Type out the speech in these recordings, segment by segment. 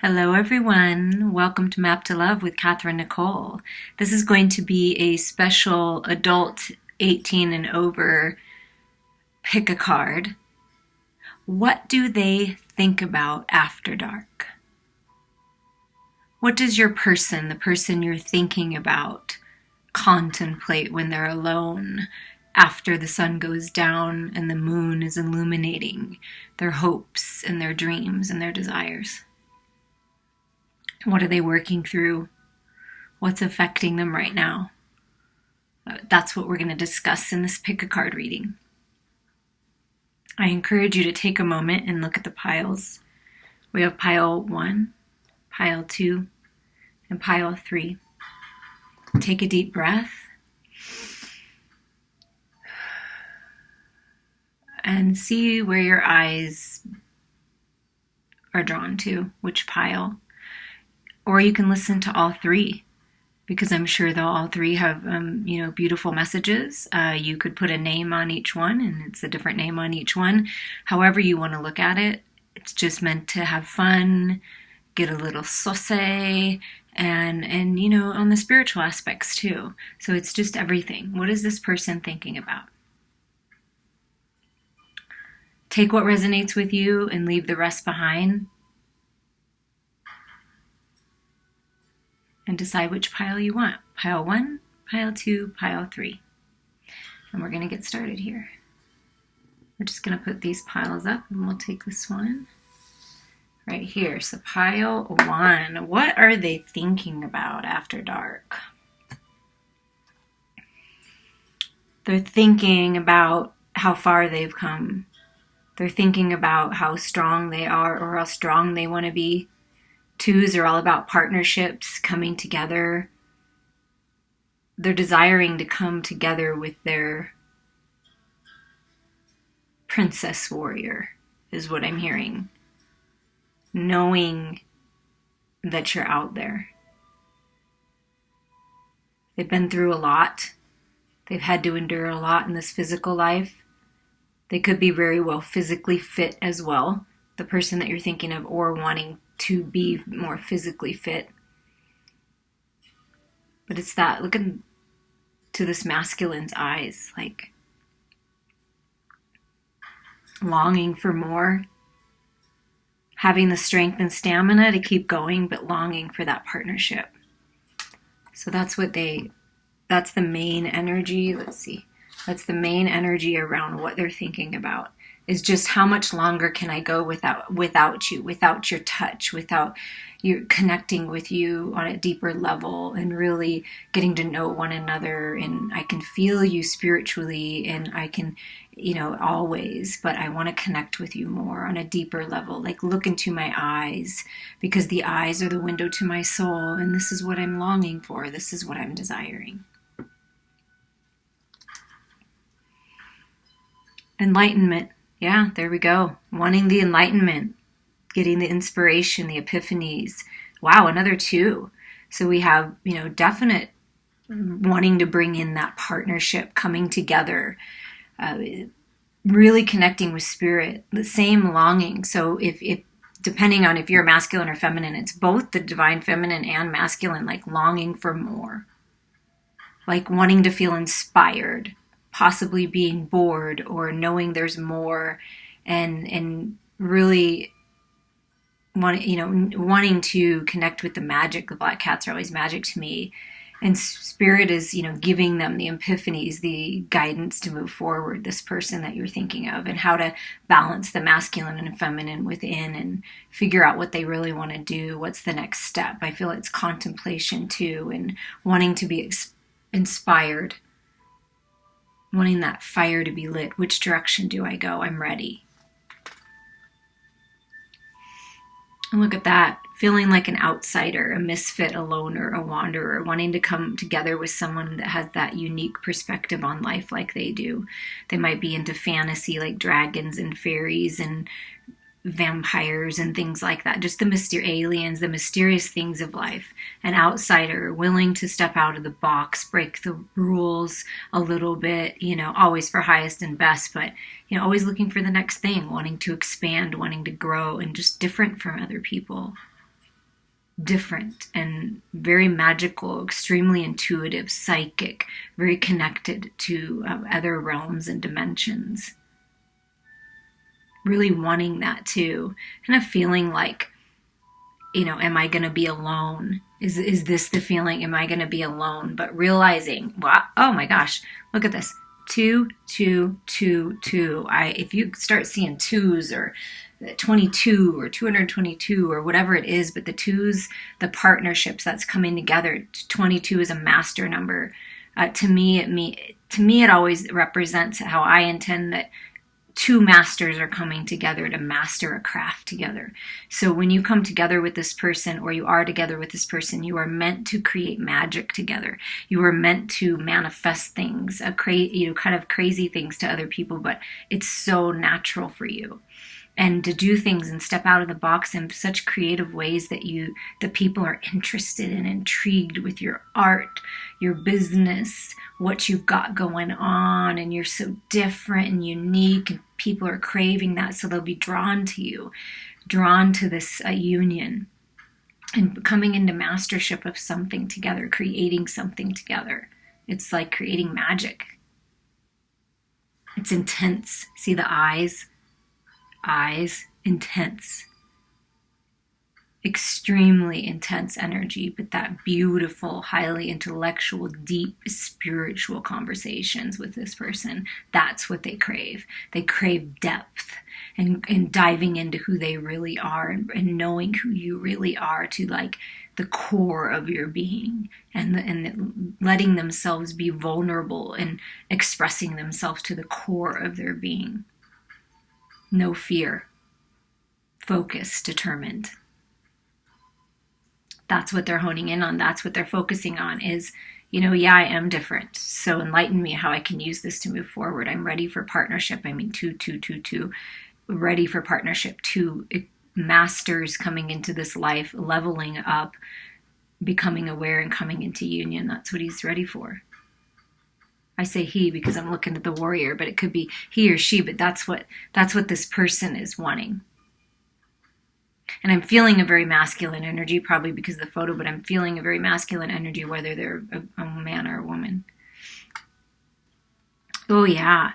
Hello, everyone. Welcome to Map to Love with Katherine Nichole. This is going to be a special adult 18 and over pick a card. What do they think about after dark? What does your person, the person you're thinking about, contemplate when they're alone after the sun goes down and the moon is illuminating their hopes and their dreams and their desires? What are they working through? What's affecting them right now? That's what we're going to discuss in this pick a card reading. I encourage you to take a moment and look at the piles. We have pile 1, pile 2, and pile 3. Take a deep breath and see where your eyes are drawn to, which pile. Or you can listen to all three, because I'm sure they'll all three have, beautiful messages. You could put a name on each one, and it's a different name on each one. However you want to look at it, it's just meant to have fun, get a little sauce, and on the spiritual aspects too. So it's just everything. What is this person thinking about? Take what resonates with you and leave the rest behind. And decide which pile you want. Pile 1, pile 2, pile 3. And we're going to get started here. We're just going to put these piles up, and we'll take this one right here. So pile 1, what are they thinking about after dark? They're thinking about how far they've come. They're thinking about how strong they are or how strong they want to be. 2s are all about partnerships, coming together. They're desiring to come together with their princess warrior, is what I'm hearing. Knowing that you're out there. They've been through a lot. They've had to endure a lot in this physical life. They could be very well physically fit as well, the person that you're thinking of, or wanting to be more physically fit. But it's that, look into this masculine's eyes, like longing for more, having the strength and stamina to keep going, but longing for that partnership. So that's the main energy. Let's see. That's the main energy around what they're thinking about. Is just how much longer can I go without you, without your touch, without you connecting with you on a deeper level and really getting to know one another. And I can feel you spiritually, and I can, always, but I want to connect with you more on a deeper level. Like, look into my eyes, because the eyes are the window to my soul. And this is what I'm longing for. This is what I'm desiring. Enlightenment. Yeah, there we go. Wanting the enlightenment, getting the inspiration, the epiphanies. Wow, another 2. So we have, definite wanting to bring in that partnership, coming together, really connecting with spirit, the same longing. So if depending on if you're masculine or feminine, it's both the divine feminine and masculine, like longing for more, like wanting to feel inspired, possibly being bored or knowing there's more, and really wanting to connect with the magic. The black cats are always magic to me, and spirit is giving them the epiphanies, the guidance to move forward, this person that you're thinking of, and how to balance the masculine and feminine within and figure out what they really want to do. What's the next step? I feel it's contemplation too, and wanting to be inspired, wanting that fire to be lit. Which direction do I go? I'm ready. And look at that. Feeling like an outsider, a misfit, a loner, a wanderer, wanting to come together with someone that has that unique perspective on life like they do. They might be into fantasy, like dragons and fairies and vampires and things like that. Just the aliens, the mysterious things of life. An outsider willing to step out of the box, break the rules a little bit, always for highest and best, but, always looking for the next thing, wanting to expand, wanting to grow, and just different from other people. different and very magical, extremely intuitive, psychic, very connected to other realms and dimensions. Really wanting that too. Kind of feeling like, am I going to be alone? Is this the feeling? Am I going to be alone? But realizing, wow, oh my gosh, look at this. 2, 2, 2, 2. If you start seeing twos or 22 or 222 or whatever it is, but the twos, the partnerships that's coming together. 22 is a master number. To me, it always represents how I intend that two masters are coming together to master a craft together. So when you come together with this person, or you are together with this person, you are meant to create magic together. You are meant to manifest things, kind of crazy things to other people, but it's so natural for you. And to do things and step out of the box in such creative ways that the people are interested and intrigued with your art, your business, what you've got going on, and you're so different and unique, and people are craving that, so they'll be drawn to you, drawn to this union, and coming into mastership of something together, creating something together. It's like creating magic. It's intense. See the eyes, intense, extremely intense energy, but that beautiful, highly intellectual, deep spiritual conversations with this person. That's what they crave. They crave depth and diving into who they really are, and knowing who you really are to like the core of your being, and letting themselves be vulnerable and expressing themselves to the core of their being. No fear, focused, determined. That's what they're honing in on. That's what they're focusing on is, I am different. So enlighten me how I can use this to move forward. I'm ready for partnership. 2, ready for partnership. 2 masters coming into this life, leveling up, becoming aware, and coming into union. That's what he's ready for. I say he because I'm looking at the warrior, but it could be he or she, but that's what this person is wanting. And I'm feeling a very masculine energy, probably because of the photo, but I'm feeling a very masculine energy, whether they're a man or a woman. Oh yeah.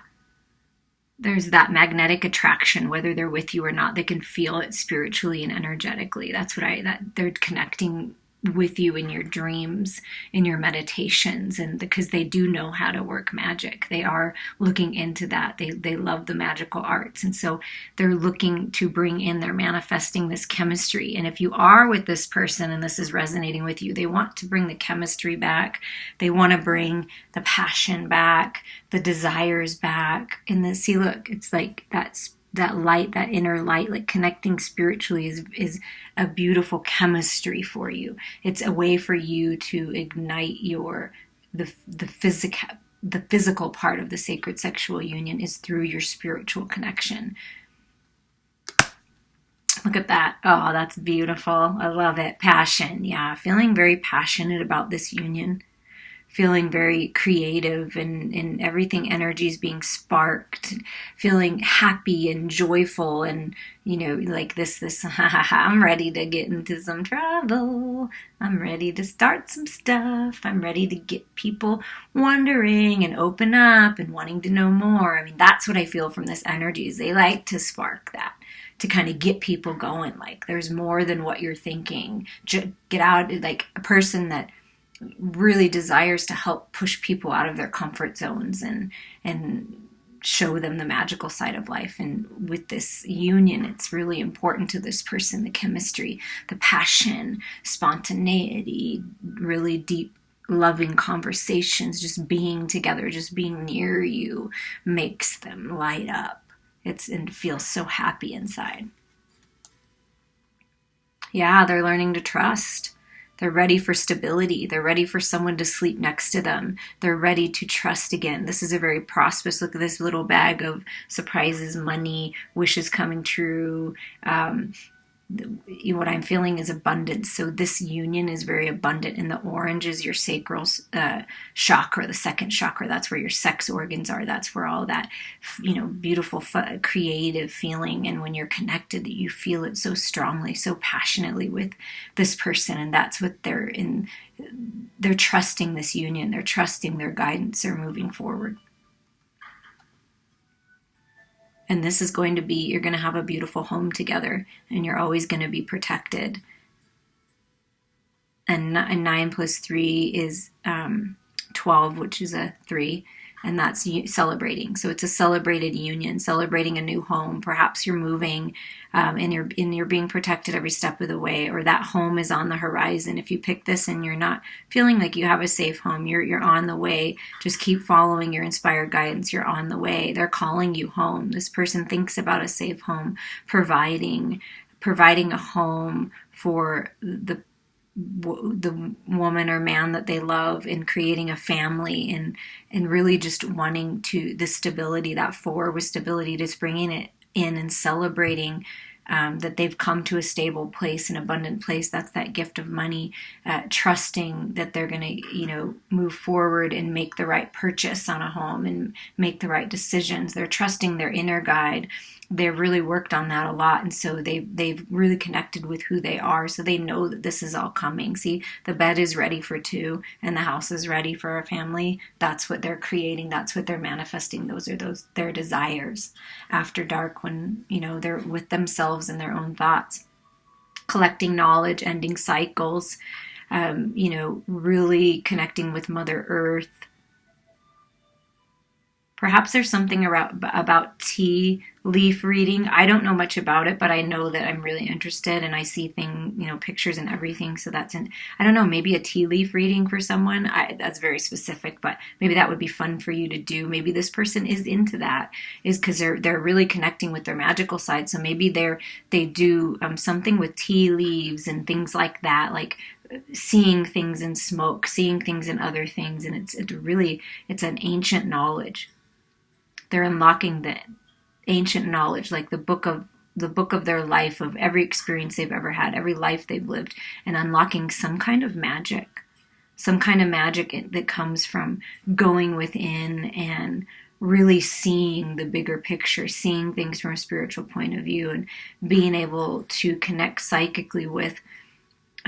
There's that magnetic attraction, whether they're with you or not. They can feel it spiritually and energetically. That's that they're connecting with you in your dreams, in your meditations, and because they do know how to work magic. They are looking into that. They love the magical arts, and so they're looking to bring in, they're manifesting this chemistry. And if you are with this person and this is resonating with you, they want to bring the chemistry back. They want to bring the passion back, the desires back. And see, look, it's like that light, that inner light, like connecting spiritually is a beautiful chemistry for you. It's a way for you to ignite the physical part of the sacred sexual union is through your spiritual connection. Look at that. Oh, that's beautiful. I love it. Passion. Yeah, feeling very passionate about this union. Feeling very creative and everything, energy is being sparked, feeling happy and joyful, and like this I'm ready to get into some trouble. I'm ready to start some stuff. I'm ready to get people wondering and open up and wanting to know more. That's what I feel from this energy, is they like to spark that, to kind of get people going, like there's more than what you're thinking. Get out, like a person that really desires to help push people out of their comfort zones and show them the magical side of life. And with this union, it's really important to this person, the chemistry, the passion, spontaneity, really deep, loving conversations, just being together, just being near you makes them light up. And feel so happy inside. Yeah, they're learning to trust. They're ready for stability. They're ready for someone to sleep next to them. They're ready to trust again. This is a very prosperous, look at this little bag of surprises, money, wishes coming true, what I'm feeling is abundance. So this union is very abundant, and the orange is your sacral chakra, the second chakra. That's where your sex organs are. That's where all that, beautiful, creative feeling. And when you're connected, you feel it so strongly, so passionately with this person. And that's what they're in. They're trusting this union. They're trusting their guidance. They're moving forward. And this is going to be, you're going to have a beautiful home together, and you're always going to be protected. And 9 plus 3 is 12, which is a 3. And that's celebrating. So it's a celebrated union, celebrating a new home. Perhaps you're moving, and you're being protected every step of the way, or that home is on the horizon. If you pick this and you're not feeling like you have a safe home, you're on the way. Just keep following your inspired guidance. You're on the way. They're calling you home. This person thinks about a safe home, providing a home for the woman or man that they love, and creating a family, and really just wanting to, the stability, that 4 with stability, just bringing it in and celebrating that they've come to a stable place, an abundant place. That's that gift of money, trusting that they're going to, move forward and make the right purchase on a home and make the right decisions. They're trusting their inner guide. They've really worked on that a lot, and so they've really connected with who they are, so they know that this is all coming. See, the bed is ready for 2, and the house is ready for a family. That's what they're creating. That's what they're manifesting. Those are their desires after dark, when they're with themselves and their own thoughts, collecting knowledge, ending cycles, really connecting with Mother Earth. Perhaps there's something about tea leaf reading. I don't know much about it, but I know that I'm really interested, and I see pictures and everything. So I don't know, maybe a tea leaf reading for someone. That's very specific, but maybe that would be fun for you to do. Maybe this person is into that, is because they're really connecting with their magical side. So maybe they do something with tea leaves and things like that, like seeing things in smoke, seeing things in other things, and it's an ancient knowledge. They're unlocking the ancient knowledge, like the book of their life, of every experience they've ever had, every life they've lived, and unlocking some kind of magic that comes from going within and really seeing the bigger picture, seeing things from a spiritual point of view, and being able to connect psychically with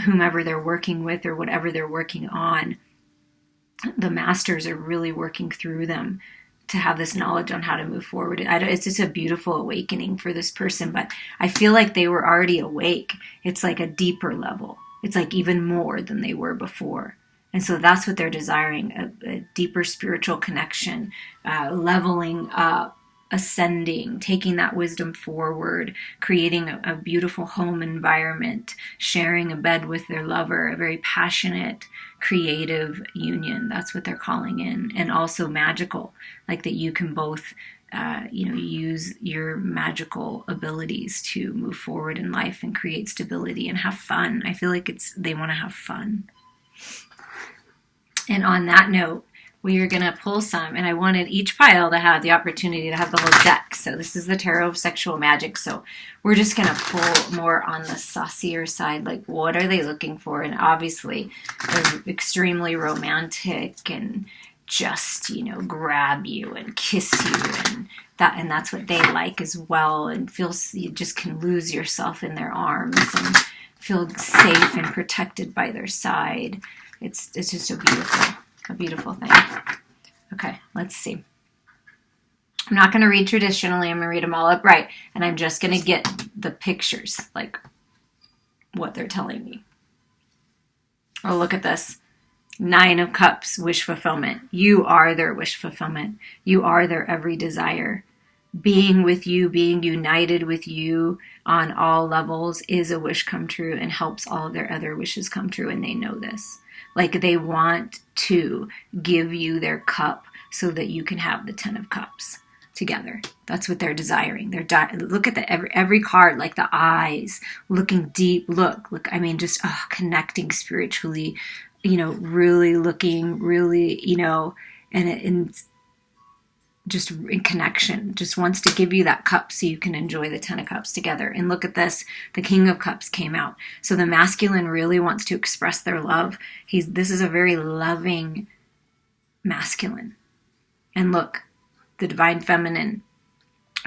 whomever they're working with or whatever they're working on. The masters are really working through them to have this knowledge on how to move forward. It's just a beautiful awakening for this person, but I feel like they were already awake. It's like a deeper level. It's like even more than they were before. And so that's what they're desiring, a deeper spiritual connection, leveling up, ascending, taking that wisdom forward, creating a beautiful home environment, sharing a bed with their lover, a very passionate, creative union. That's what they're calling in. And also magical, like that you can both use your magical abilities to move forward in life and create stability and have fun. I feel like they want to have fun. And on that note, we are going to pull some, and I wanted each pile to have the opportunity to have the whole deck. So this is the Tarot of Sexual Magic. So we're just going to pull more on the saucier side, like what are they looking for? And obviously they're extremely romantic and just, grab you and kiss you, and that's what they like as well, and you just can lose yourself in their arms and feel safe and protected by their side. It's just a beautiful thing. Okay, let's see. I'm not going to read traditionally. I'm going to read them all upright, and I'm just going to get the pictures, like what they're telling me. Oh, look at this. 9 of Cups, wish fulfillment. You are their wish fulfillment. You are their every desire. Being with you, being united with you on all levels is a wish come true and helps all of their other wishes come true, and they know this. Like they want to give you their cup so that you can have the 10 of Cups together. That's what they're desiring. Look at every card, like the eyes, looking deep. Look. I mean, just connecting spiritually. Really looking, really, and just in connection, just wants to give you that cup so you can enjoy the 10 of Cups together. And look at this, the King of Cups came out. So the masculine really wants to express their love. This is a very loving masculine. And look, the divine feminine,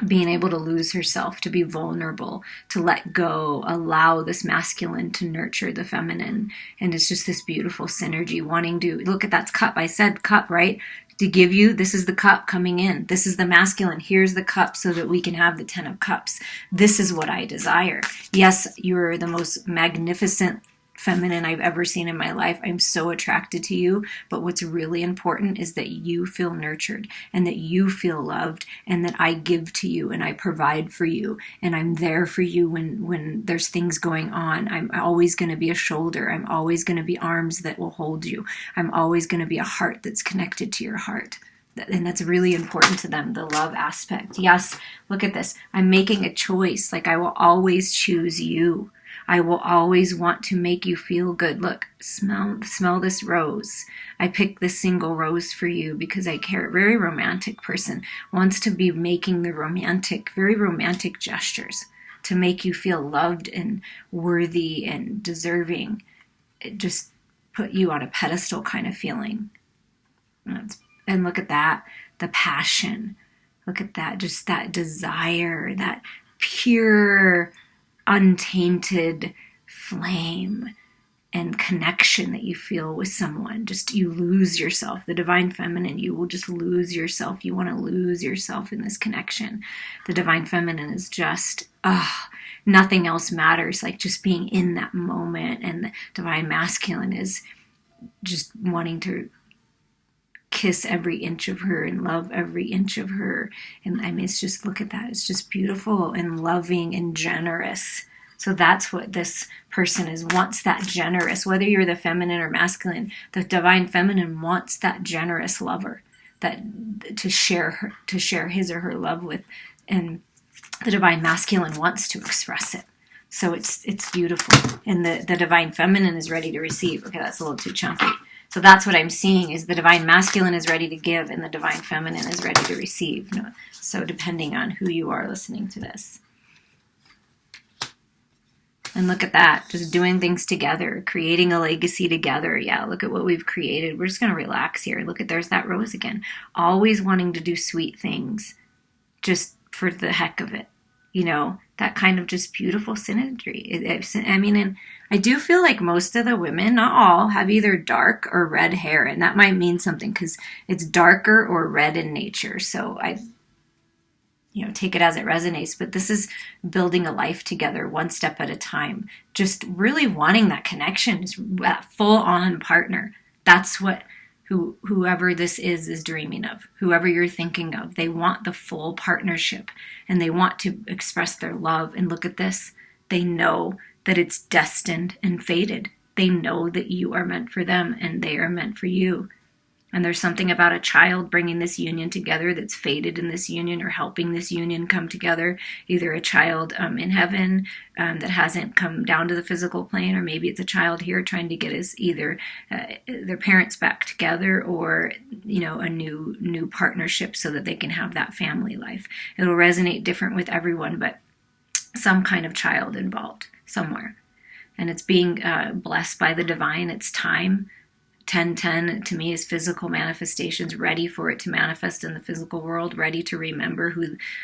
being able to lose herself, to be vulnerable, to let go, allow this masculine to nurture the feminine. And it's just this beautiful synergy, wanting to, look at that cup. I said cup, right? To give you, this is the cup coming in. This is the masculine. Here's the cup so that we can have the 10 of Cups. This is what I desire. Yes, you're the most magnificent feminine I've ever seen in my life. I'm so attracted to you. But what's really important is that you feel nurtured and that you feel loved and that I give to you and I provide for you and I'm there for you when there's things going on. I'm always going to be a shoulder. I'm always going to be arms that will hold you. I'm always going to be a heart that's connected to your heart. And that's really important to them, the love aspect. Yes, look at this. I'm making a choice. Like, I will always choose you. I will always want to make you feel good. Look, smell this rose. I picked this single rose for you because I care. Very romantic person wants to be making the very romantic gestures to make you feel loved and worthy and deserving. It just put you on a pedestal kind of feeling. And look at that, the passion. Look at that, just that desire, that pure, untainted flame and connection that you feel with someone. Just, you lose yourself. The divine feminine, you will just lose yourself. You want to lose yourself in this connection. The divine feminine is just, nothing else matters. Like just being in that moment. And the divine masculine is just wanting to kiss every inch of her and love every inch of her. And I mean, it's just, look at that. It's just beautiful and loving and generous. So that's what this person is, wants that generous, whether you're the feminine or masculine. The divine feminine wants that generous lover that to share his or her love with. And the divine masculine wants to express it. So it's beautiful. And the divine feminine is ready to receive. Okay, that's a little too chunky. So that's what I'm seeing, is the divine masculine is ready to give and the divine feminine is ready to receive. So depending on who you are listening to this. And look at that, just doing things together, creating a legacy together. Yeah, look at what we've created. We're just going to relax here. Look at, there's that rose again. Always wanting to do sweet things just for the heck of it. You know, that kind of just beautiful synergy. I mean, and I do feel like most of the women, not all, have either dark or red hair. And that might mean something because it's darker or red in nature. So I take it as it resonates. But this is building a life together, one step at a time. Just really wanting that connection, that full-on partner. That's what whoever this is dreaming of. Whoever you're thinking of, they want the full partnership and they want to express their love. And look at this. They know that it's destined and fated. They know that you are meant for them and they are meant for you. And there's something about a child bringing this union together that's fated in this union or helping this union come together. Either a child in heaven that hasn't come down to the physical plane, or maybe it's a child here trying to get us either their parents back together or, a new partnership so that they can have that family life. It'll resonate different with everyone, but some kind of child involved somewhere. And it's being blessed by the divine. It's time. 1010 to me is physical manifestations, ready for it to manifest in the physical world, ready to remember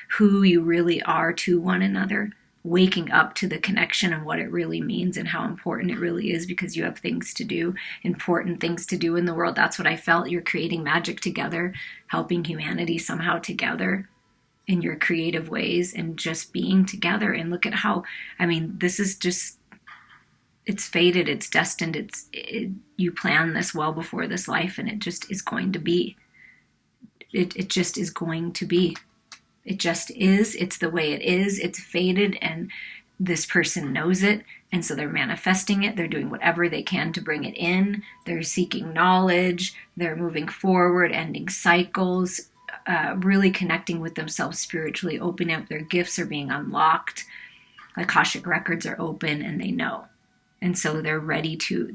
who you really are to one another, waking up to the connection and what it really means and how important it really is, because you have things to do, important things to do in the world. That's what I felt. You're creating magic together, helping humanity somehow together in your creative ways and just being together. And look at how, this is just, it's fated, it's destined, you plan this well before this life, and it just is going to be. It just is going to be. It just is. It's the way it is. It's fated, and this person knows it, and so they're manifesting it. They're doing whatever they can to bring it in. They're seeking knowledge. They're moving forward, ending cycles, really connecting with themselves spiritually, opening up. Their gifts are being unlocked. Akashic records are open, and they know. And so they're ready to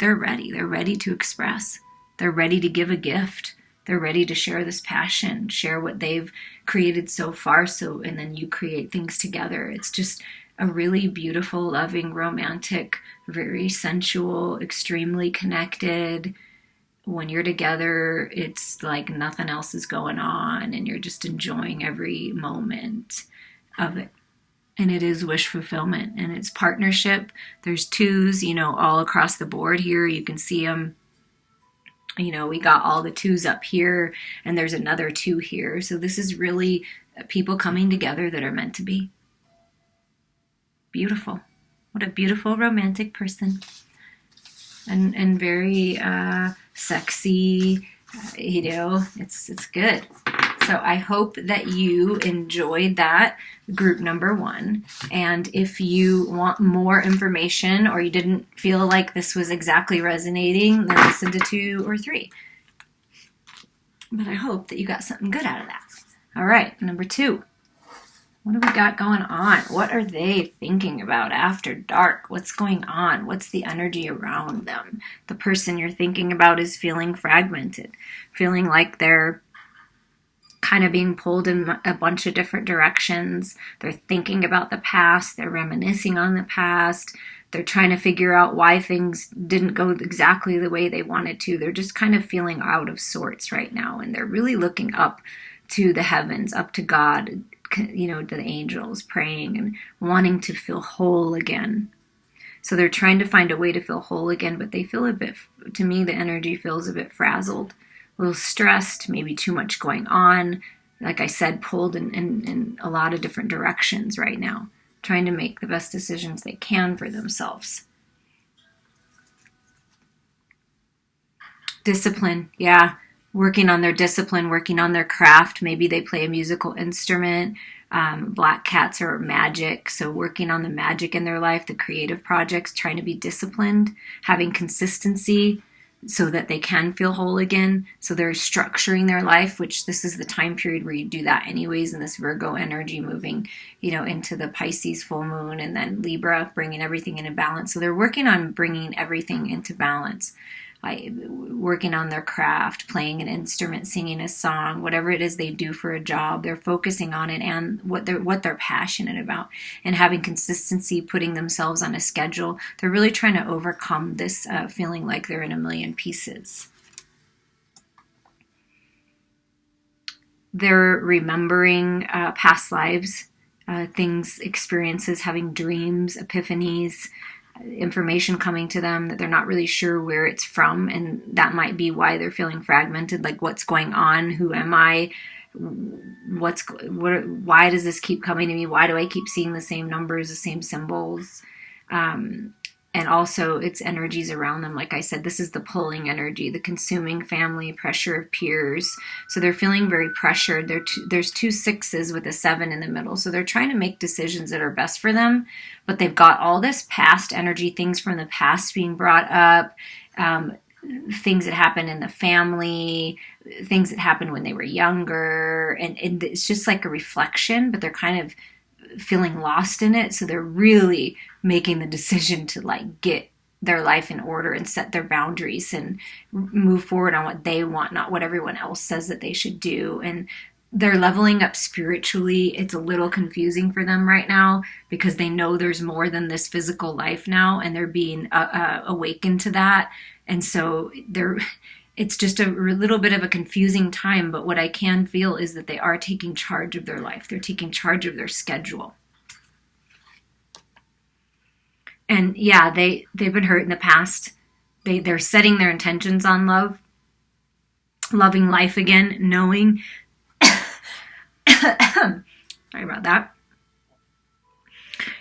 express. They're ready to give a gift. they're ready to share this passion, share what they've created so far. And then you create things together. It's just a really beautiful, loving, romantic, very sensual, extremely connected. When you're together, it's like nothing else is going on, and you're just enjoying every moment of it. And it is wish fulfillment, and it's partnership. There's twos, all across the board here. You can see them. We got all the twos up here, and there's another two here. So this is really people coming together that are meant to be. Beautiful. What a beautiful romantic person. And very sexy, it's good. So I hope that you enjoyed that group number 1. And if you want more information, or you didn't feel like this was exactly resonating, then listen to 2 or 3. But I hope that you got something good out of that. All right, number 2. What do we got going on? What are they thinking about after dark? What's going on? What's the energy around them? The person you're thinking about is feeling fragmented, feeling like they're kind of being pulled in a bunch of different directions. They're thinking about the past. They're reminiscing on the past. They're trying to figure out why things didn't go exactly the way they wanted to. They're just kind of feeling out of sorts right now. And they're really looking up to the heavens, up to God, to the angels, praying and wanting to feel whole again. So they're trying to find a way to feel whole again, but they feel to me, the energy feels a bit frazzled, a little stressed, maybe too much going on. Like I said, pulled in a lot of different directions right now, trying to make the best decisions they can for themselves. Discipline, yeah. Working on their discipline, working on their craft. Maybe they play a musical instrument. Black cats are magic. So working on the magic in their life, the creative projects, trying to be disciplined, having consistency so that they can feel whole again. So they're structuring their life, which this is the time period where you do that anyways, in this Virgo energy moving, into the Pisces full moon, and then Libra, bringing everything into balance. So they're working on bringing everything into balance. Working on their craft, playing an instrument, singing a song, whatever it is they do for a job, they're focusing on it and what they're passionate about, and having consistency, putting themselves on a schedule. They're really trying to overcome this feeling like they're in a million pieces. They're remembering past lives, things, experiences, having dreams, epiphanies, information coming to them that they're not really sure where it's from, and that might be why they're feeling fragmented. Like, what's going on? Who am I? Why does this keep coming to me? Why do I keep seeing the same numbers, the same symbols? And also its energies around them. Like I said, this is the pulling energy, the consuming family, pressure of peers. So they're feeling very pressured. There's 2 6s with a 7 in the middle. So they're trying to make decisions that are best for them, but they've got all this past energy, things from the past being brought up, things that happened in the family, things that happened when they were younger. And it's just like a reflection, but they're kind of feeling lost in it. So they're really making the decision to get their life in order and set their boundaries and move forward on what they want, not what everyone else says that they should do. And they're leveling up spiritually. It's a little confusing for them right now because they know there's more than this physical life now, and they're being awakened to that. And so it's just a little bit of a confusing time, but what I can feel is that they are taking charge of their life. They're taking charge of their schedule. And yeah, they've been hurt in the past. They're setting their intentions on loving life again, knowing, sorry about that.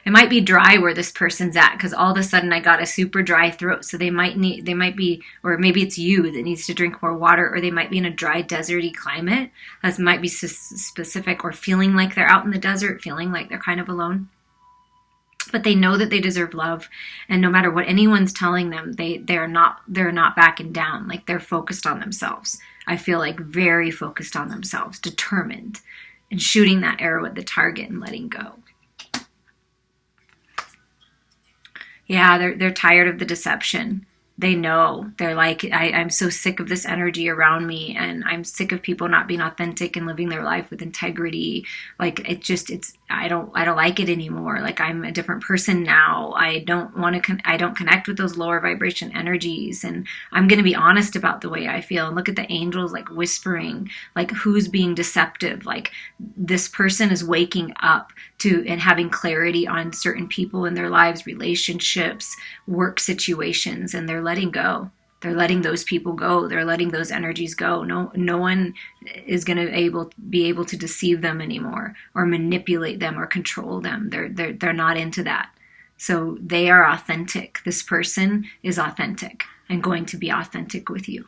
It might be dry where this person's at, because all of a sudden I got a super dry throat. So they might be, or maybe it's you that needs to drink more water, or they might be in a dry, deserty climate. That might be specific, or feeling like they're out in the desert, feeling like they're kind of alone. But they know that they deserve love, and no matter what anyone's telling them, they're not backing down. Like, they're focused on themselves. I feel like very focused on themselves, determined, and shooting that arrow at the target and letting go. Yeah, they're tired of the deception. They know. They're like, I'm so sick of this energy around me, and I'm sick of people not being authentic and living their life with integrity. Like I don't like it anymore. Like I'm a different person now. I don't connect with those lower vibration energies, and I'm going to be honest about the way I feel. And look at the angels like whispering, like who's being deceptive. Like this person is waking up to and having clarity on certain people in their lives, relationships, work situations, and they're letting go. They're letting those people go. They're letting those energies go. No one is going to be able to deceive them anymore, or manipulate them, or control them. They're not into that. So they are authentic. This person is authentic and going to be authentic with you.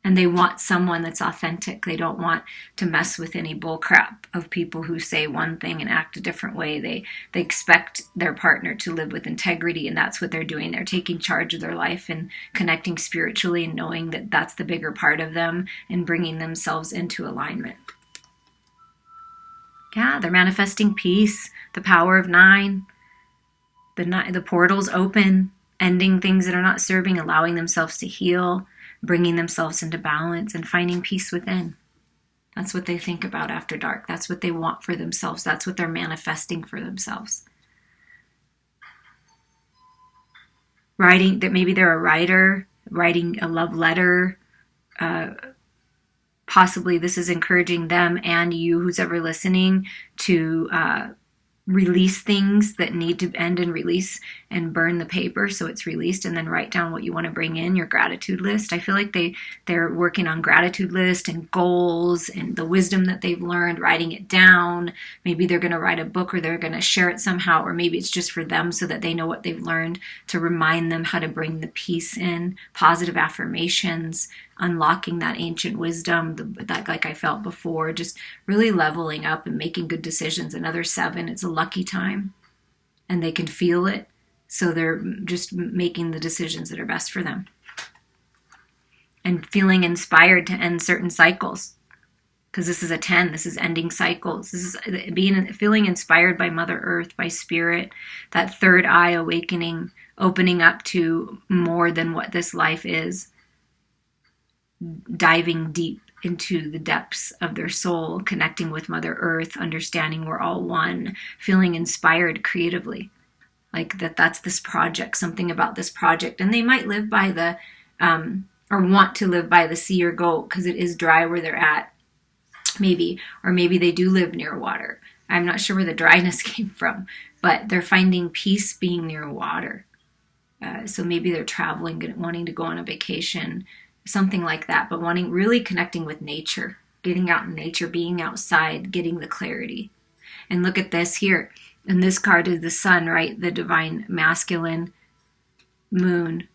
And they want someone that's authentic. They don't want to mess with any bullcrap of people who say one thing and act a different way. They expect their partner to live with integrity, and that's what they're doing. They're taking charge of their life and connecting spiritually, and knowing that that's the bigger part of them, and bringing themselves into alignment. Yeah, they're manifesting peace, the power of 9. The portal's open, ending things that are not serving, allowing themselves to heal, bringing themselves into balance, and finding peace within. That's what they think about after dark. That's what they want for themselves. That's what they're manifesting for themselves. Writing, that maybe they're a writer, writing a love letter. Possibly this is encouraging them and you, who's ever listening, to release things that need to end and release, and burn the paper so it's released, and then write down what you want to bring in, your gratitude list. I feel like they're working on gratitude list and goals and the wisdom that they've learned, writing it down. Maybe they're going to write a book, or they're going to share it somehow, or maybe it's just for them so that they know what they've learned, to remind them how to bring the peace in, positive affirmations, unlocking that ancient wisdom that like I felt before, just really leveling up and making good decisions. Another 7, it's a lucky time, and they can feel it, so they're just making the decisions that are best for them, and feeling inspired to end certain cycles, because this is a 10. This is ending cycles. This is feeling inspired by Mother Earth, by Spirit, that third eye awakening, opening up to more than what this life is, diving deep into the depths of their soul, connecting with Mother Earth, understanding we're all one, feeling inspired creatively, like that's this project, something about this project. And they might live by the, or want to live by the sea or goat, because it is dry where they're at, maybe, or maybe they do live near water. I'm not sure where the dryness came from, but they're finding peace being near water. So maybe they're traveling, wanting to go on a vacation, something like that, but really connecting with nature, getting out in nature, being outside, getting the clarity. And look at this here. And this card is the sun, right? The divine masculine, moon,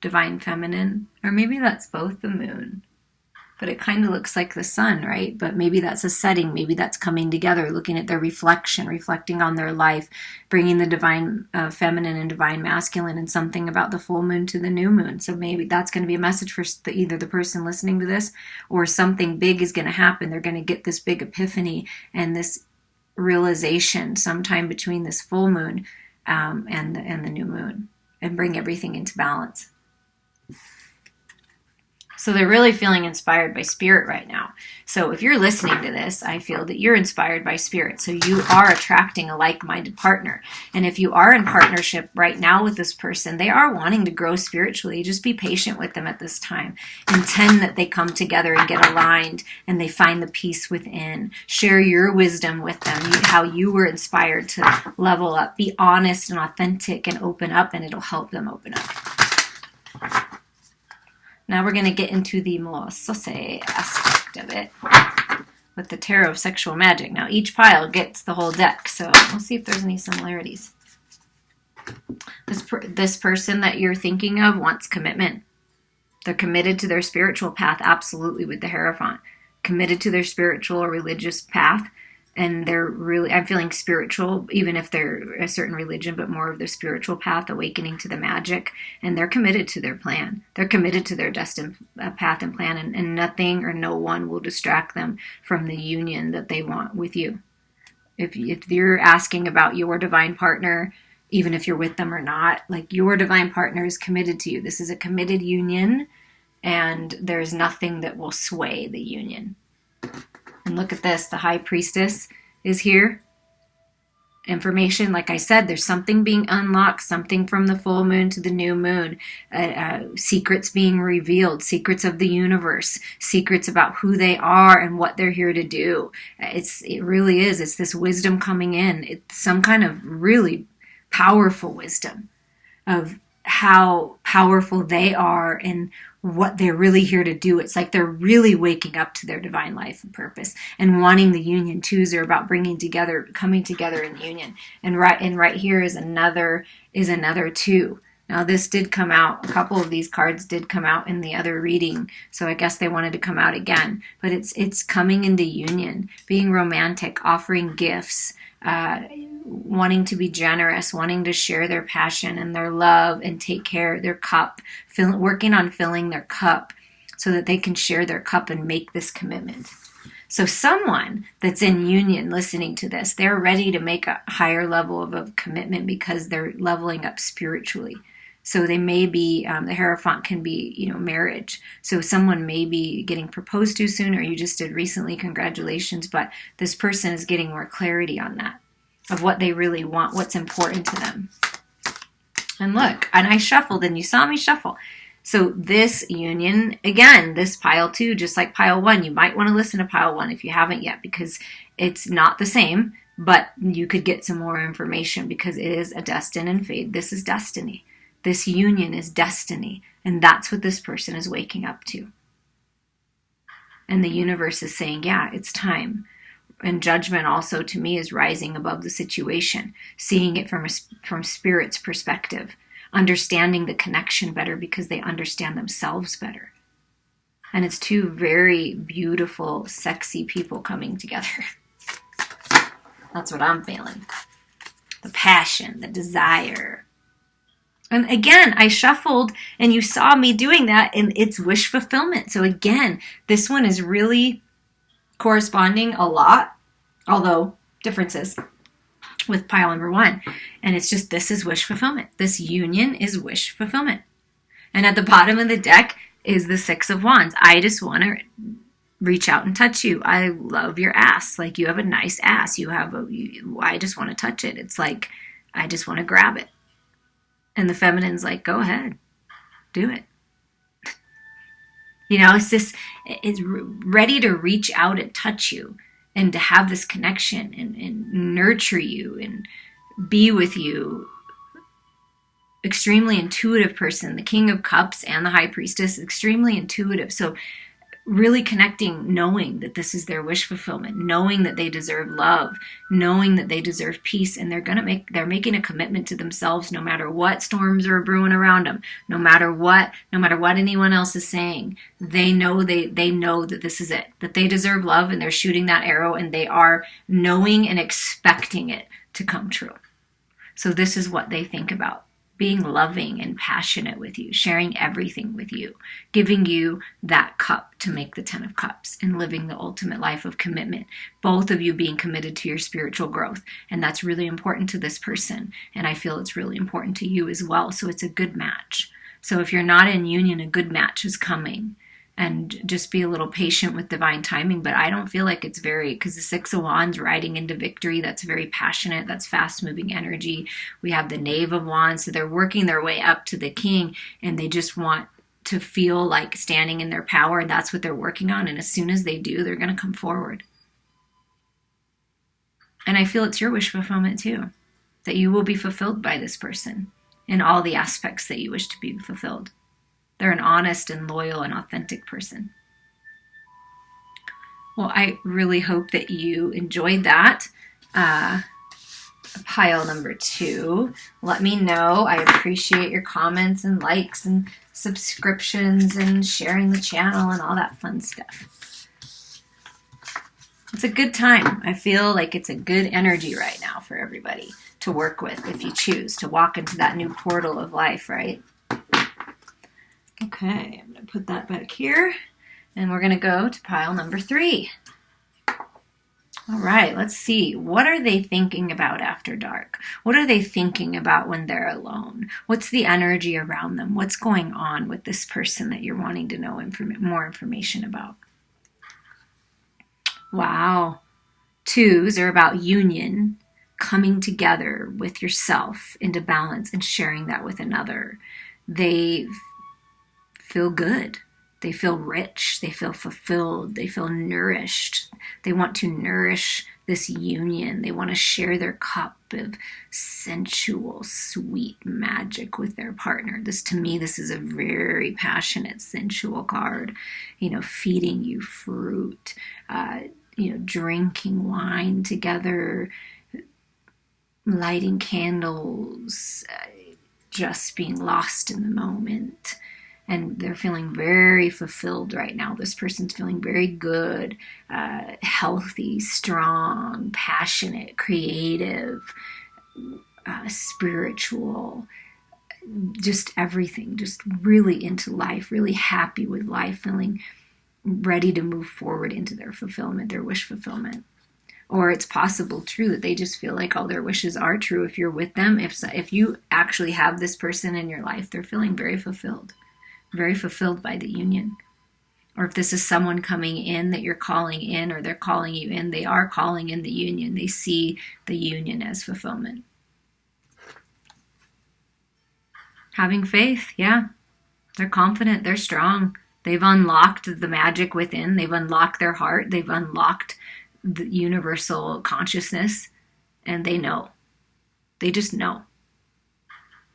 divine feminine. Or maybe that's both the moon. But it kind of looks like the sun, right? But maybe that's a setting. Maybe that's coming together, looking at their reflection, reflecting on their life, bringing the divine feminine and divine masculine, and something about the full moon to the new moon. So maybe that's going to be a message for either the person listening to this, or something big is going to happen. They're going to get this big epiphany and this realization sometime between this full moon and the new moon, and bring everything into balance. So they're really feeling inspired by Spirit right now. So if you're listening to this, I feel that you're inspired by Spirit. So you are attracting a like-minded partner. And if you are in partnership right now with this person, they are wanting to grow spiritually. Just be patient with them at this time. Intend that they come together and get aligned, and they find the peace within. Share your wisdom with them, how you were inspired to level up. Be honest and authentic and open up, and it'll help them open up. Now we're going to get into the Molosose aspect of it with the Tarot of Sexual Magic. Now each pile gets the whole deck, so we'll see if there's any similarities. This person that you're thinking of wants commitment. They're committed to their spiritual path, absolutely, with the Hierophant. Committed to their spiritual or religious path. And they're really, I'm feeling spiritual, even if they're a certain religion, but more of their spiritual path, awakening to the magic. And they're committed to their plan. They're committed to their destined path and plan. And nothing or no one will distract them from the union that they want with you. If you're asking about your divine partner, even if you're with them or not. Like, your divine partner is committed to you. This is a committed union, and there's nothing that will sway the union. And look at this. The high priestess is here. Information, like I said, there's something being unlocked, something from the full moon to the new moon, secrets being revealed, secrets of the universe, secrets about who they are and what they're here to do. It really is. It's this wisdom coming in. It's some kind of really powerful wisdom of how powerful they are and what they're really here to do. It's like they're really waking up to their divine life and purpose and wanting the union. Twos are about coming together in union. And right here is another two. Now, this did come out. A couple of these cards did come out in the other reading, so I guess they wanted to come out again. But it's coming into union, being romantic, offering gifts, wanting to be generous, wanting to share their passion and their love and take care of their cup, working on filling their cup so that they can share their cup and make this commitment. So someone that's in union listening to this, they're ready to make a higher level of a commitment because they're leveling up spiritually. So they may be, the Hierophant can be, marriage. So someone may be getting proposed to soon, or you just did recently, congratulations. But this person is getting more clarity on that, of what they really want, what's important to them. And look, and I shuffled, and you saw me shuffle. So this union, again, this pile 2, just like pile 1, you might want to listen to pile 1 if you haven't yet, because it's not the same, but you could get some more information because it is a destined and fate. This is destiny. This union is destiny, and that's what this person is waking up to. And the universe is saying, yeah, it's time. And judgment also, to me, is rising above the situation, seeing it from spirit's perspective, understanding the connection better because they understand themselves better. And it's two very beautiful, sexy people coming together. That's what I'm feeling. The passion, the desire. And again, I shuffled and you saw me doing that, and it's wish fulfillment. So again, this one is really corresponding a lot, although differences, with pile number 1. And it's just, this is wish fulfillment. This union is wish fulfillment. And at the bottom of the deck is the 6 of Wands. I just want to reach out and touch you. I love your ass. Like, you have a nice ass. I just want to touch it. It's like, I just want to grab it. And the feminine's like, go ahead, do it. It's ready to reach out and touch you and to have this connection and nurture you and be with you. Extremely intuitive person. The King of Cups and the High Priestess, extremely intuitive. So really connecting, knowing that this is their wish fulfillment, knowing that they deserve love, knowing that they deserve peace, and they're making a commitment to themselves no matter what storms are brewing around them, no matter what anyone else is saying. They know that this is it, that they deserve love, and they're shooting that arrow, and they are knowing and expecting it to come true. So this is what they think about. Being loving and passionate with you, sharing everything with you, giving you that cup to make the 10 of Cups, and living the ultimate life of commitment. Both of you being committed to your spiritual growth. And that's really important to this person. And I feel it's really important to you as well. So it's a good match. So if you're not in union, a good match is coming. And just be a little patient with divine timing. But I don't feel like it's because the 6 of Wands riding into victory, that's very passionate, that's fast moving energy. We have the Knave of Wands, so they're working their way up to the King, and they just want to feel like standing in their power, and that's what they're working on. And as soon as they do, they're going to come forward. And I feel it's your wish fulfillment too, that you will be fulfilled by this person in all the aspects that you wish to be fulfilled. They're an honest and loyal and authentic person. Well, I really hope that you enjoyed that. Pile number 2. Let me know. I appreciate your comments and likes and subscriptions and sharing the channel and all that fun stuff. It's a good time. I feel like it's a good energy right now for everybody to work with if you choose to walk into that new portal of life, right? Okay, I'm going to put that back here, and we're going to go to pile number 3. All right, let's see. What are they thinking about after dark? What are they thinking about when they're alone? What's the energy around them? What's going on with this person that you're wanting to know more information about? Wow. Twos are about union, coming together with yourself into balance and sharing that with another. They feel good. They feel rich. They feel fulfilled. They feel nourished. They want to nourish this union. They want to share their cup of sensual, sweet magic with their partner. To me, this is a very passionate, sensual card. Feeding you fruit, drinking wine together, lighting candles, just being lost in the moment. And they're feeling very fulfilled right now. This person's feeling very good, healthy, strong, passionate, creative, spiritual, just everything, just really into life, really happy with life, feeling ready to move forward into their fulfillment, their wish fulfillment. Or it's possible, true, that they just feel like all their wishes are true if you're with them. If you actually have this person in your life, they're feeling very fulfilled by the union. Or if this is someone coming in that you're calling in, or they're calling you in, they are calling in the union. They see the union as fulfillment. Having faith, yeah. They're confident, they're strong. They've unlocked the magic within. They've unlocked their heart. They've unlocked the universal consciousness. And they know. They just know.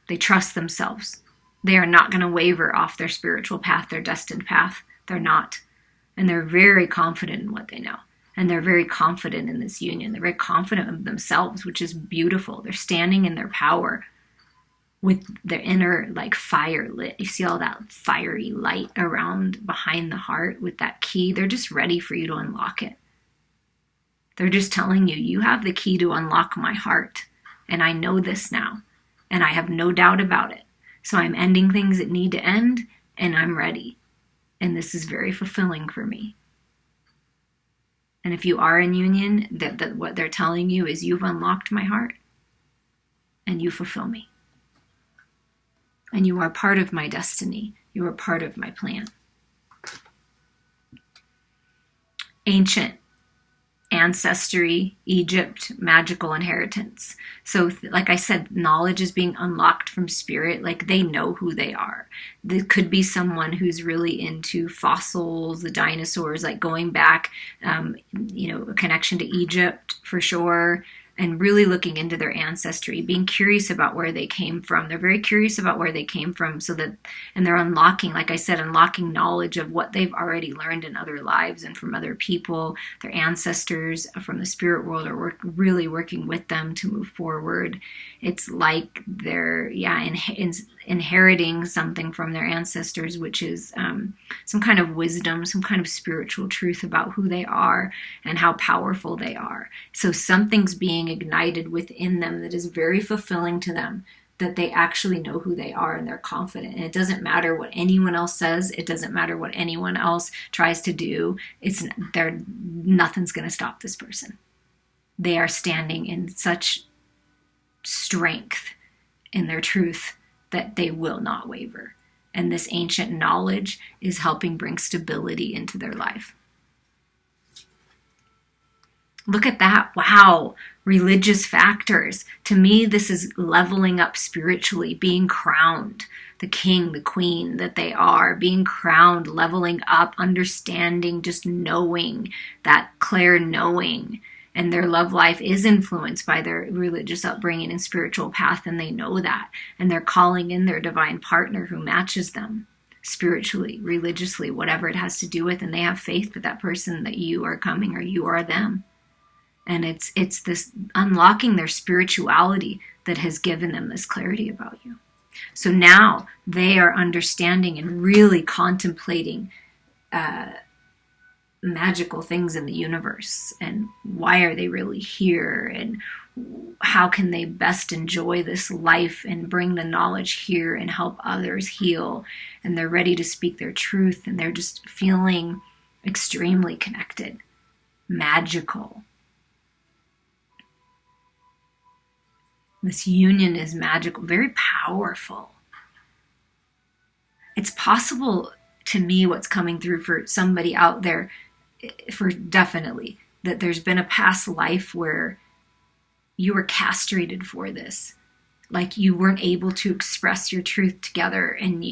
They trust themselves. They are not going to waver off their spiritual path, their destined path. They're not. And they're very confident in what they know. And they're very confident in this union. They're very confident of themselves, which is beautiful. They're standing in their power with their inner fire lit. You see all that fiery light around behind the heart with that key. They're just ready for you to unlock it. They're just telling you, you have the key to unlock my heart. And I know this now. And I have no doubt about it. So I'm ending things that need to end, and I'm ready. And this is very fulfilling for me. And if you are in union, that what they're telling you is you've unlocked my heart, and you fulfill me. And you are part of my destiny. You are part of my plan. Ancient. Ancestry, Egypt, magical inheritance. So like I said, knowledge is being unlocked from spirit. They know who they are. There could be someone who's really into fossils, the dinosaurs, going back, a connection to Egypt for sure. And really looking into their ancestry, being curious about where they came from. They're very curious about where they came from and they're unlocking, like I said, unlocking knowledge of what they've already learned in other lives and from other people. Their ancestors from the spirit world are really working with them to move forward. It's like they're, inheriting something from their ancestors, which is some kind of wisdom, some kind of spiritual truth about who they are and how powerful they are. So something's being ignited within them that is very fulfilling to them, that they actually know who they are and they're confident. And it doesn't matter what anyone else says. It doesn't matter what anyone else tries to do. Nothing's going to stop this person. They are standing in such strength in their truth that they will not waver. And this ancient knowledge is helping bring stability into their life. Look at that. Wow. Religious factors. To me, this is leveling up spiritually, being crowned. The king, the queen that they are, being crowned, leveling up, understanding, just knowing, that clear knowing. And their love life is influenced by their religious upbringing and spiritual path, and they know that. And they're calling in their divine partner who matches them spiritually, religiously, whatever it has to do with. And they have faith that that person, that you are coming or you are them. And it's this unlocking their spirituality that has given them this clarity about you. So now they are understanding and really contemplating magical things in the universe, and why are they really here, and how can they best enjoy this life and bring the knowledge here and help others heal. And they're ready to speak their truth, and they're just feeling extremely connected, magical, This union is magical, very powerful. It's possible to me what's coming through for somebody out there, for definitely, that there's been a past life where you were castrated for this. Like you weren't able to express your truth together, and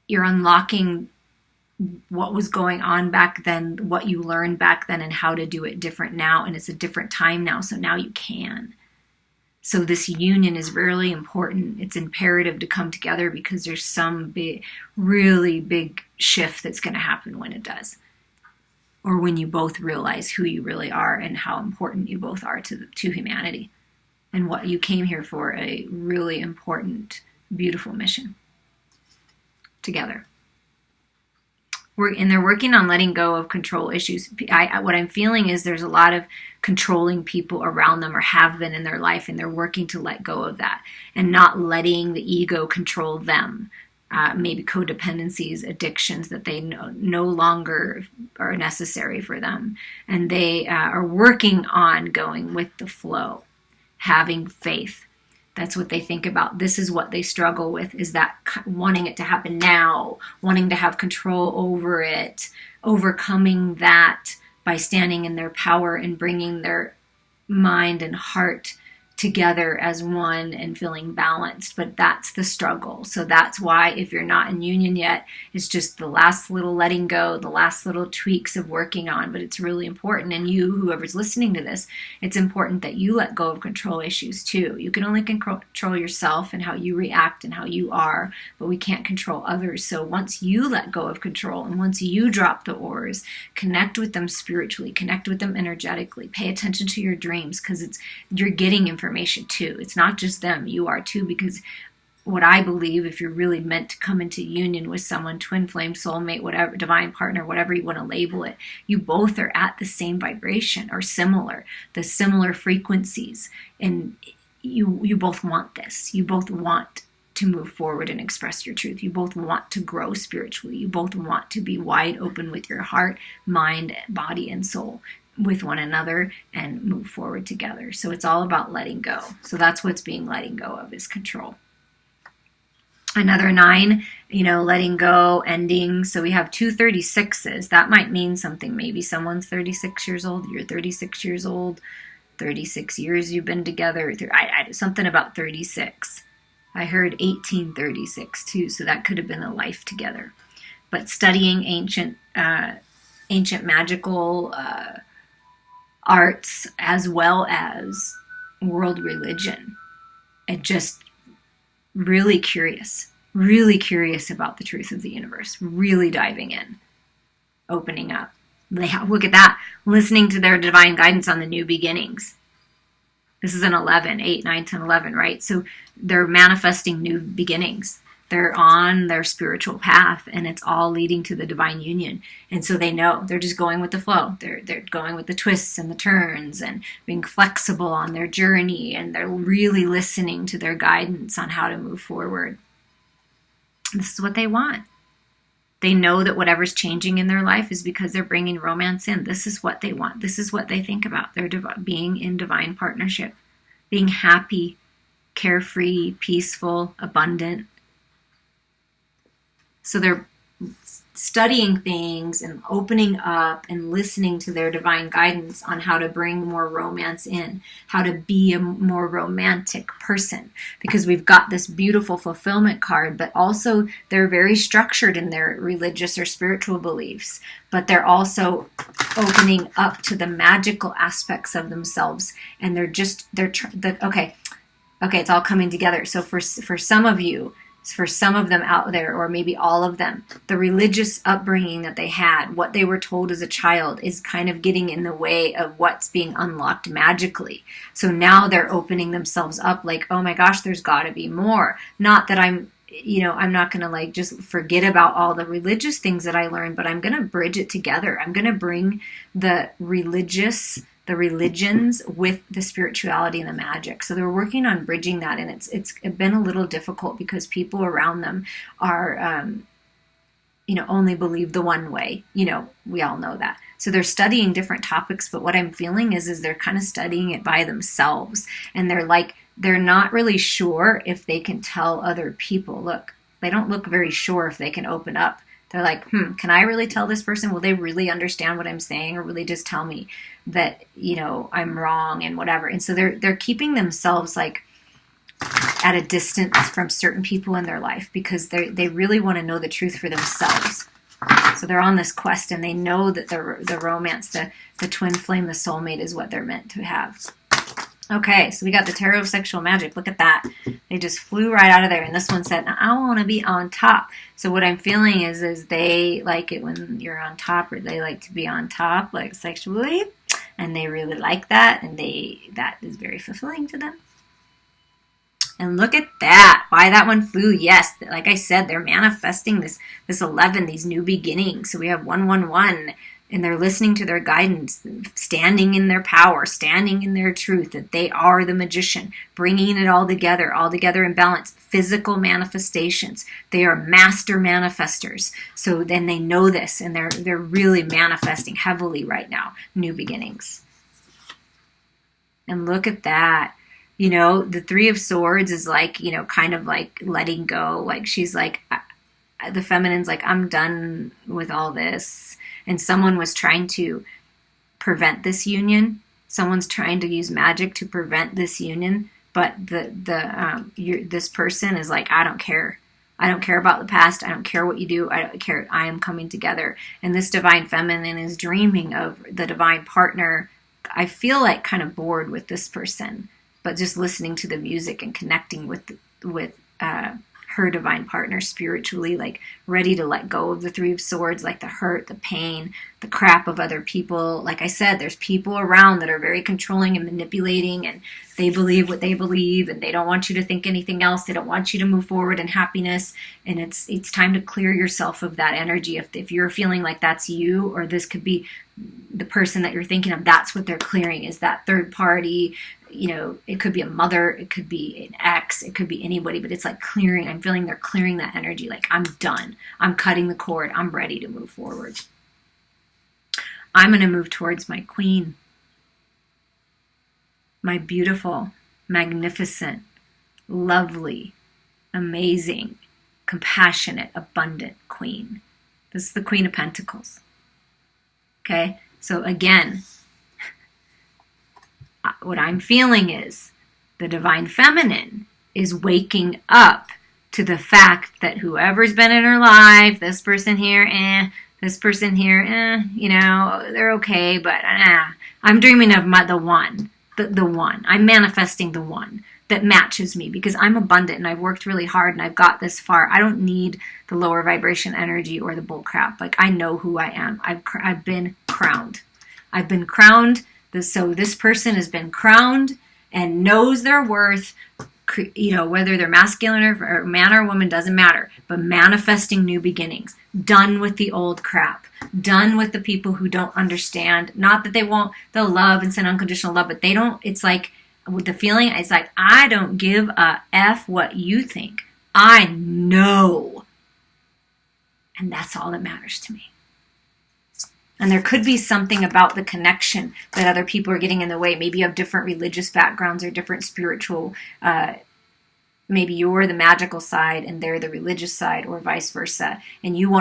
you're unlocking what was going on back then, what you learned back then, and how to do it different now. And it's a different time now, so now you can. So this union is really important. It's imperative to come together because there's some big, really big shift that's going to happen when it does. Or when you both realize who you really are and how important you both are to humanity. And what you came here for, a really important, beautiful mission together. And they're working on letting go of control issues. What I'm feeling is there's a lot of controlling people around them, or have been in their life, and they're working to let go of that and not letting the ego control them. Maybe codependencies, addictions that they no longer are necessary for them. And they are working on going with the flow, having faith. That's what they think about. This is what they struggle with, is that wanting it to happen now, wanting to have control over it, overcoming that by standing in their power and bringing their mind and heart together as one and feeling balanced. But that's the struggle. So that's why if you're not in union yet, it's just the last little letting go, the last little tweaks of working on. But it's really important. And you, whoever's listening to this, it's important that you let go of control issues too. You can only control yourself and how you react and how you are, but we can't control others. So once you let go of control, and once you drop the oars, connect with them spiritually, connect with them energetically, pay attention to your dreams, because you're getting information too. It's not just them, you are too, because what I believe, if you're really meant to come into union with someone, twin flame, soulmate, whatever, divine partner, whatever you want to label it, you both are at the same vibration or similar, the similar frequencies, and you both want this. You both want to move forward and express your truth. You both want to grow spiritually. You both want to be wide open with your heart, mind, body, and soul with one another and move forward together. So it's all about letting go. So that's what's being letting go of, is control. Another 9, letting go, ending. So we have 2 36s. That might mean something. Maybe someone's 36 years old. You're 36 years old. 36 years you've been together. Something about 36. I heard 1836 too. So that could have been a life together. But studying ancient magical arts as well as world religion, and just really curious about the truth of the universe, really diving in, opening up. Look at that, listening to their divine guidance on the new beginnings. This is an 11, 8, 9, 10, 11, right? So they're manifesting new beginnings. They're on their spiritual path, and it's all leading to the divine union. And so they know they're just going with the flow. They're going with the twists and the turns and being flexible on their journey, and they're really listening to their guidance on how to move forward. This is what they want. They know that whatever's changing in their life is because they're bringing romance in. This is what they want. This is what they think about. They're being in divine partnership, being happy, carefree, peaceful, abundant. So they're studying things and opening up and listening to their divine guidance on how to bring more romance in, how to be a more romantic person. Because we've got this beautiful fulfillment card, but also they're very structured in their religious or spiritual beliefs, but they're also opening up to the magical aspects of themselves. And okay, it's all coming together. So for some of you, for some of them out there, or maybe all of them, the religious upbringing that they had, what they were told as a child, is kind of getting in the way of what's being unlocked magically. So now they're opening themselves up like, oh my gosh, there's got to be more. Not that I'm not going to just forget about all the religious things that I learned, but I'm going to bridge it together. I'm going to bring the religions with the spirituality and the magic. So they're working on bridging that, and it's been a little difficult because people around them are, only believe the one way. We all know that. So they're studying different topics, but what I'm feeling is they're kind of studying it by themselves, and they're they're not really sure if they can tell other people. Look, they don't look very sure if they can open up. They're like, can I really tell this person? Will they really understand what I'm saying, or will they just tell me that, I'm wrong and whatever? And so they're keeping themselves like at a distance from certain people in their life because they really want to know the truth for themselves. So they're on this quest, and they know that the romance, the twin flame, the soulmate is what they're meant to have. Okay, so we got the Tarot of Sexual Magic. Look at that. They just flew right out of there. And this one said, I want to be on top. So what I'm feeling is they like it when you're on top, or they like to be on top, like sexually. And they really like that. And that is very fulfilling to them. And look at that. Why that one flew? Yes, like I said, they're manifesting this 11, these new beginnings. So we have 111. And they're listening to their guidance, standing in their power, standing in their truth, that they are the magician, bringing it all together in balance. Physical manifestations. They are master manifestors. So then they know this, and they're really manifesting heavily right now. New beginnings. And look at that. The Three of Swords is like, kind of like letting go. Like she's like, the feminine's like, I'm done with all this. And someone was trying to prevent this union. Someone's trying to use magic to prevent this union. But this person is like, I don't care. I don't care about the past. I don't care what you do. I don't care. I am coming together. And this divine feminine is dreaming of the divine partner. I feel like kind of bored with this person, but just listening to the music and connecting with her divine partner spiritually, like ready to let go of the Three of Swords, like the hurt, the pain, the crap of other people. Like I said, there's people around that are very controlling and manipulating, and they believe what they believe, and they don't want you to think anything else. They don't want you to move forward in happiness. And it's time to clear yourself of that energy. If you're feeling like that's you, or this could be the person that you're thinking of, that's what they're clearing, is that third party. It could be a mother, it could be an ex, it could be anybody, but it's like clearing. I'm feeling they're clearing that energy. Like, I'm done. I'm cutting the cord. I'm ready to move forward. I'm going to move towards my queen. My beautiful, magnificent, lovely, amazing, compassionate, abundant queen. This is the Queen of Pentacles. Okay? So again, what I'm feeling is the divine feminine is waking up to the fact that whoever's been in her life, this person here, this person here, they're okay, but I'm dreaming of the one, the one. I'm manifesting the one that matches me because I'm abundant and I've worked really hard and I've got this far. I don't need the lower vibration energy or the bull crap. Like, I know who I am. I've been crowned. I've been crowned. So this person has been crowned and knows their worth, whether they're masculine or man or woman, doesn't matter, but manifesting new beginnings, done with the old crap, done with the people who don't understand, not that they won't, they'll love and send unconditional love, but they don't, it's like, with the feeling, it's like, I don't give a F what you think. I know. And that's all that matters to me. And there could be something about the connection that other people are getting in the way. Maybe you have different religious backgrounds or different spiritual, maybe you're the magical side and they're the religious side, or vice versa. And you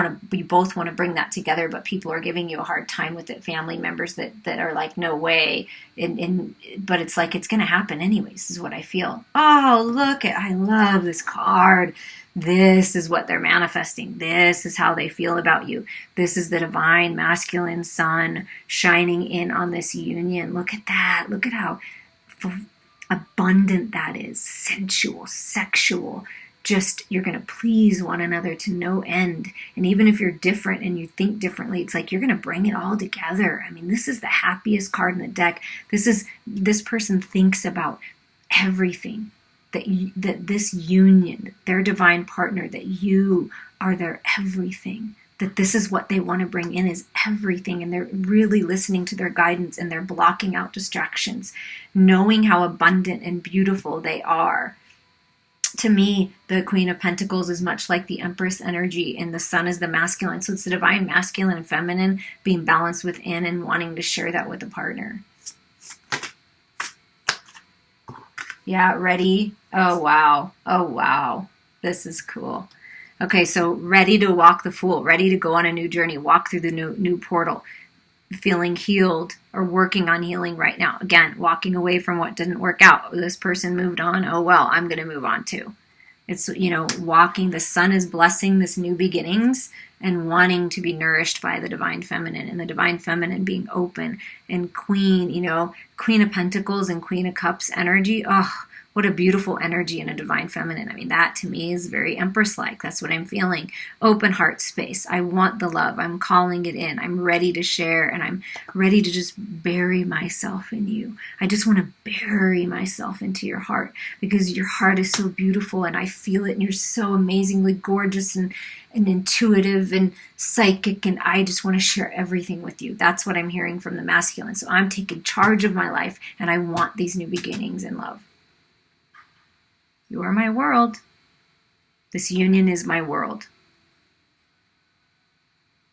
both want to bring that together, but people are giving you a hard time with it. Family members that are like, no way. But it's like, it's going to happen anyways, is what I feel. Oh, look, I love this card. This is what they're manifesting. This is how they feel about you. This is the divine masculine sun shining in on this union. Look at that. Look at how abundant that is. Sensual, sexual. Just, you're going to please one another to no end. And even if you're different and you think differently, it's like you're going to bring it all together. I mean, this is the happiest card in the deck. This person thinks about everything. That this union, their divine partner, that you are their everything, that this is what they want to bring in is everything, and they're really listening to their guidance and they're blocking out distractions, knowing how abundant and beautiful they are. To me, the Queen of Pentacles is much like the Empress energy, and the Sun is the masculine. So it's the divine masculine and feminine being balanced within and wanting to share that with a partner. Yeah, ready? Oh, wow. Oh, wow. This is cool. Okay, so ready to walk the Fool, ready to go on a new journey, walk through the new portal, feeling healed or working on healing right now. Again, walking away from what didn't work out. This person moved on. Oh, well, I'm going to move on too. It's, walking. The sun is blessing this new beginnings and wanting to be nourished by the divine feminine, and the divine feminine being open and queen, Queen of Pentacles and Queen of Cups energy. Oh, what a beautiful energy in a divine feminine. I mean, that to me is very Empress-like. That's what I'm feeling. Open heart space. I want the love. I'm calling it in. I'm ready to share, and I'm ready to just bury myself in you. I just want to bury myself into your heart, because your heart is so beautiful, and I feel it, and you're so amazingly gorgeous and intuitive and psychic, and I just want to share everything with you. That's what I'm hearing from the masculine. So I'm taking charge of my life, and I want these new beginnings in love. You are my world. This union is my world.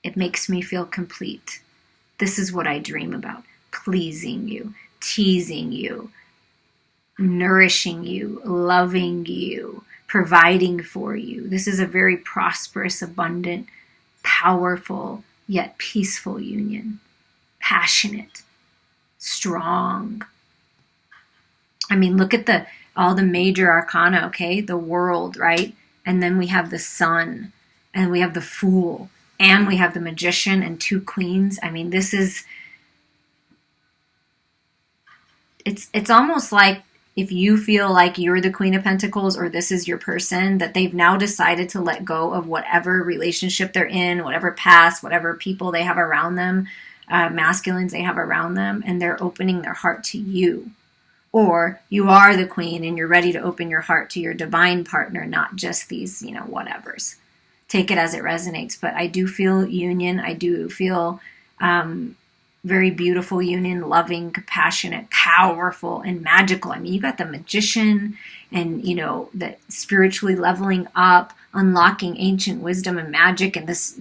It makes me feel complete. This is what I dream about. Pleasing you, teasing you, nourishing you, loving you, providing for you. This is a very prosperous, abundant, powerful, yet peaceful union. Passionate, strong. I mean, look at all the major arcana, okay? The world, right? And then we have the sun, and we have the Fool, and we have the Magician and two queens. I mean, it's almost like if you feel like you're the Queen of Pentacles or this is your person, that they've now decided to let go of whatever relationship they're in, whatever past, whatever people they have around them, masculines they have around them, and they're opening their heart to you. Or you are the queen and you're ready to open your heart to your divine partner, not just these, whatevers. Take it as it resonates. But I do feel union. I do feel very beautiful union, loving, compassionate, powerful, and magical. I mean, you got the Magician and, the spiritually leveling up, unlocking ancient wisdom and magic, and this,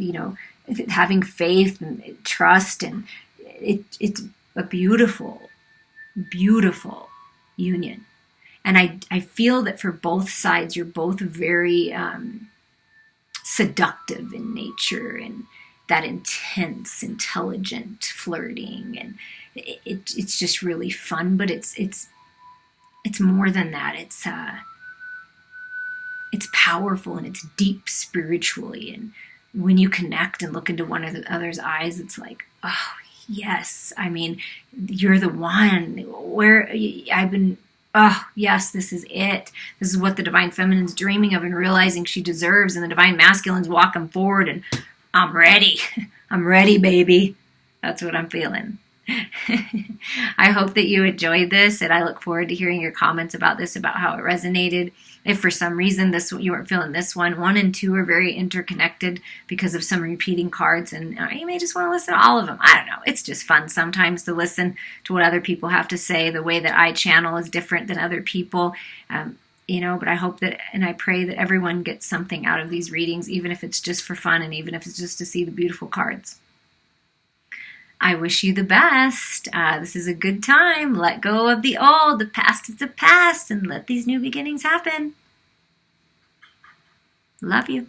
having faith and trust. And it's a beautiful, beautiful union. And I feel that for both sides, you're both very seductive in nature, and that intense, intelligent flirting, and it's just really fun. But it's more than that. It's powerful, and it's deep spiritually. And when you connect and look into one of the other's eyes, it's like, oh, yes, I mean, you're the one where I've been, oh, yes, this is it. This is what the divine feminine's dreaming of and realizing she deserves, and the divine masculine's walking forward, and I'm ready. I'm ready, baby. That's what I'm feeling. I hope that you enjoyed this, and I look forward to hearing your comments about this, about how it resonated. If for some reason you weren't feeling this one and two are very interconnected because of some repeating cards, and you may just want to listen to all of them. I don't know. It's just fun sometimes to listen to what other people have to say. The way that I channel is different than other people, but I hope that, and I pray that everyone gets something out of these readings, even if it's just for fun and even if it's just to see the beautiful cards. I wish you the best. This is a good time. Let go of the old. The past is the past, and let these new beginnings happen. Love you.